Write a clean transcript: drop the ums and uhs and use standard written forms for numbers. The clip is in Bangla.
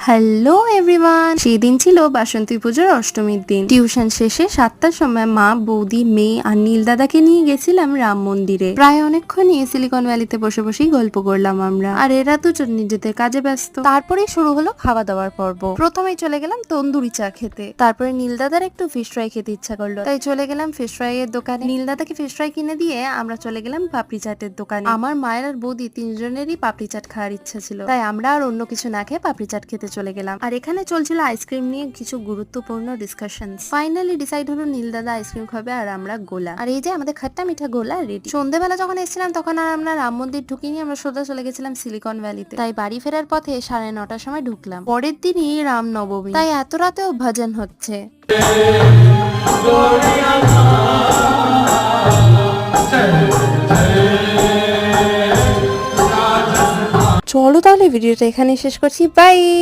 হ্যালো এভরিওয়ান, সেই দিন ছিল বাসন্তী পুজোর অষ্টমীর দিন। টিউশন শেষে 7টার সময় মা, বৌদি, মেয়ে আর নীল দাদাকে নিয়ে গেছিলাম রাম মন্দিরে। প্রায় অনেকক্ষণই সিলিকন ভ্যালিতে বসে বসেই গল্প করলাম আমরা, আর এরা দুজন নিজেদের কাজে ব্যস্ত। তারপরেই শুরু হলো খাওয়া দাওয়ার পর্ব। প্রথমেই চলে গেলাম তন্দুরি চা খেতে। তারপরে নীল দাদার একটু ফিশ ফ্রাই খেতে ইচ্ছা করলো, তাই চলে গেলাম ফিশ ফ্রাই এর দোকানে। নীল দাদাকে ফিশ ফ্রাই কিনে দিয়ে আমরা চলে গেলাম পাপড়ি চাটের দোকানে। আমার মায়ের আর বৌদি তিনজনেরই পাপড়ি চাট খাওয়ার ইচ্ছা ছিল, তাই আমরা আর অন্য কিছু না খেয়ে পাপড়ি চাট খেতে চলে গেলাম। আর এখানে চলছিল আইসক্রিম নিয়ে কিছু গুরুত্বপূর্ণ ডিসকাশন। ফাইনালি ডিসাইড হলো নীল দাদা আইসক্রিম খাবে আর আমরা গোলা। আর এই যে আমাদের খাট্টা মিঠা গোলা রেডি। সন্ধ্যেবেলা যখন এসেছিলাম তখন আর আমরা রাম মন্দির ঢুকিনি, আমরা সোজা চলে গেছিলাম সিলিকন ভ্যালিতে। তাই বাড়ি ফেরার পথে 9:30টার সময় ঢুকলাম। পরের দিনই রাম নবমী, তাই এত রাতেও ভজন হচ্ছে। চলো তাহলে ভিডিওটা এখানে শেষ করছি, বাই।